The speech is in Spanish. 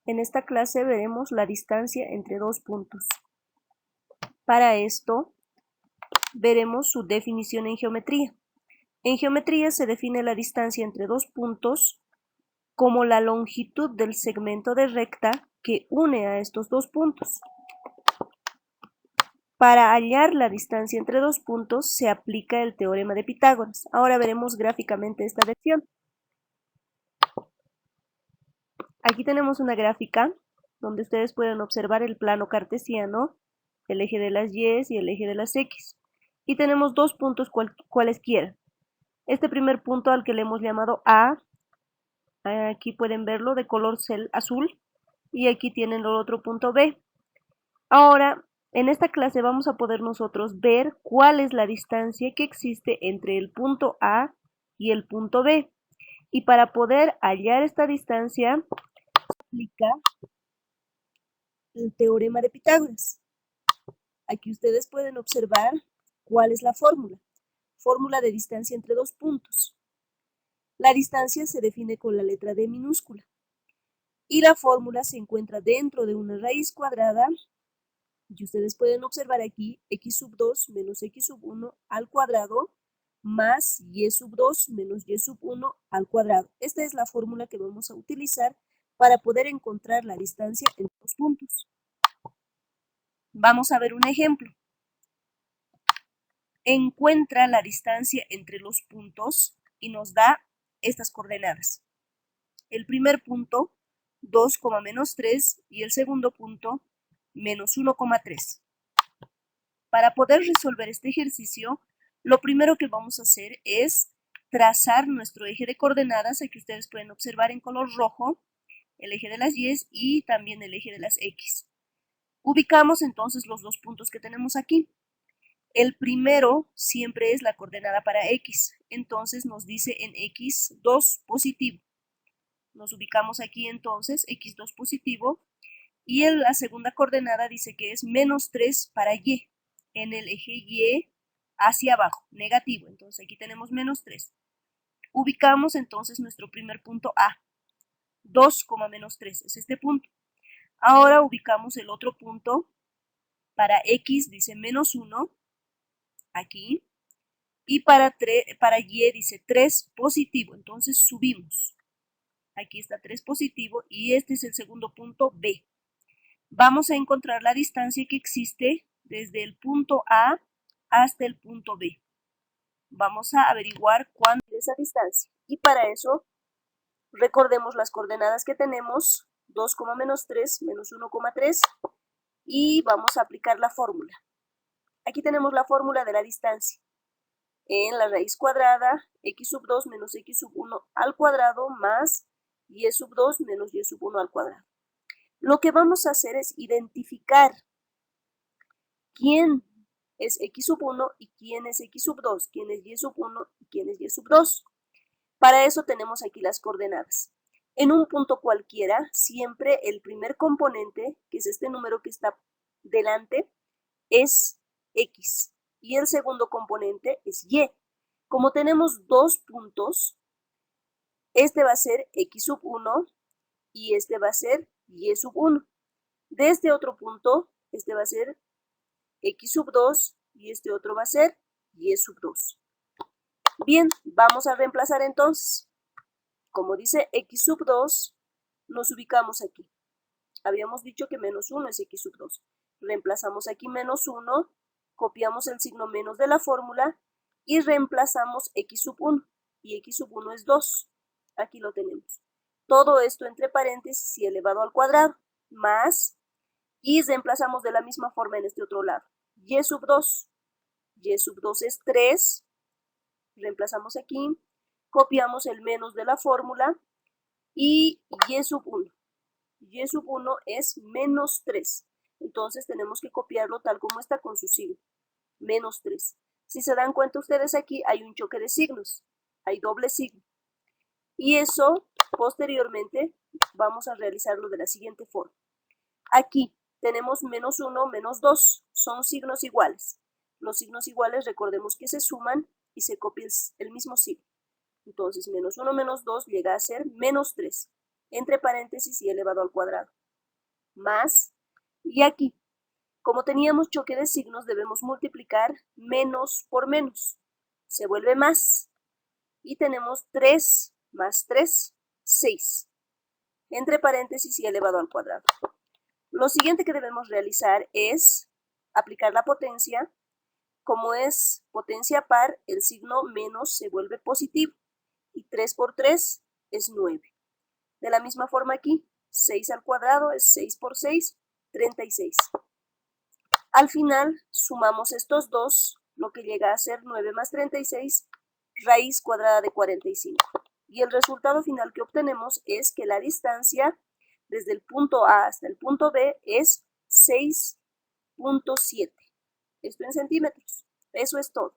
En esta clase veremos la distancia entre dos puntos. Para esto, veremos su definición en geometría. En geometría se define la distancia entre dos puntos como la longitud del segmento de recta que une a estos dos puntos. Para hallar la distancia entre dos puntos se aplica el teorema de Pitágoras. Ahora veremos gráficamente esta lección. Aquí tenemos una gráfica donde ustedes pueden observar el plano cartesiano, el eje de las y y el eje de las x. Y tenemos dos puntos cualesquiera. Este primer punto al que le hemos llamado A, aquí pueden verlo de color azul, y aquí tienen el otro punto B. Ahora, en esta clase vamos a poder nosotros ver cuál es la distancia que existe entre el punto A y el punto B. Y para poder hallar esta distancia, aplica el teorema de Pitágoras. Aquí ustedes pueden observar cuál es la fórmula. Fórmula de distancia entre dos puntos. La distancia se define con la letra D minúscula. Y la fórmula se encuentra dentro de una raíz cuadrada. Y ustedes pueden observar aquí x sub 2 menos x sub 1 al cuadrado más y sub 2 menos y sub 1 al cuadrado. Esta es la fórmula que vamos a utilizar para poder encontrar la distancia entre los puntos. Vamos a ver un ejemplo. Encuentra la distancia entre los puntos y nos da estas coordenadas. El primer punto, 2, menos 3, y el segundo punto, menos 1,3. Para poder resolver este ejercicio, lo primero que vamos a hacer es trazar nuestro eje de coordenadas. Aquí ustedes pueden observar en color rojo el eje de las y y también el eje de las x. Ubicamos entonces los dos puntos que tenemos aquí. El primero siempre es la coordenada para x, entonces nos dice en x2 positivo. Nos ubicamos aquí entonces, x2 positivo, y en la segunda coordenada dice que es menos 3 para y, en el eje y hacia abajo, negativo, entonces aquí tenemos menos 3. Ubicamos entonces nuestro primer punto A, 2, menos 3, es este punto. Ahora ubicamos el otro punto, para x dice menos 1, aquí, y para y dice 3 positivo, entonces subimos. Aquí está 3 positivo y este es el segundo punto B. Vamos a encontrar la distancia que existe desde el punto A hasta el punto B. Vamos a averiguar cuánto es esa distancia. Y para eso, recordemos las coordenadas que tenemos, 2, menos 3, menos 1,3, y vamos a aplicar la fórmula. Aquí tenemos la fórmula de la distancia. En la raíz cuadrada, x sub 2 menos x sub 1 al cuadrado más y sub 2 menos y sub 1 al cuadrado. Lo que vamos a hacer es identificar quién es x sub 1 y quién es x sub 2, quién es y sub 1 y quién es y sub 2. Para eso tenemos aquí las coordenadas. En un punto cualquiera, siempre el primer componente, que es este número que está delante, es x. Y el segundo componente es y. Como tenemos dos puntos, este va a ser x sub 1 y este va a ser y sub 1. De este otro punto, este va a ser x sub 2 y este otro va a ser y sub 2. Bien, vamos a reemplazar entonces. Como dice x sub 2, nos ubicamos aquí. Habíamos dicho que menos 1 es x sub 2. Reemplazamos aquí menos 1, copiamos el signo menos de la fórmula y reemplazamos x sub 1. Y x sub 1 es 2. Aquí lo tenemos. Todo esto entre paréntesis y elevado al cuadrado, más, y reemplazamos de la misma forma en este otro lado. Y sub 2. Y sub 2 es 3. Reemplazamos aquí, copiamos el menos de la fórmula y sub 1. Y sub 1 es menos 3. Entonces tenemos que copiarlo tal como está con su signo. Menos 3. Si se dan cuenta ustedes aquí hay un choque de signos. Hay doble signo. Y eso posteriormente vamos a realizarlo de la siguiente forma. Aquí tenemos menos 1, menos 2. Son signos iguales. Los signos iguales recordemos que se suman y se copia el mismo signo. Entonces menos 1 menos 2 llega a ser menos 3. entre paréntesis y elevado al cuadrado, más, y aquí, como teníamos choque de signos, debemos multiplicar menos por menos, se vuelve más, y tenemos 3 más 3, 6, entre paréntesis y elevado al cuadrado. Lo siguiente que debemos realizar es aplicar la potencia. Como es potencia par, el signo menos se vuelve positivo, y 3 por 3 es 9. De la misma forma aquí, 6 al cuadrado es 6 por 6, 36. Al final, sumamos estos dos, lo que llega a ser 9 más 36, raíz cuadrada de 45. Y el resultado final que obtenemos es que la distancia desde el punto A hasta el punto B es 6.7. Esto en centímetros. Eso es todo.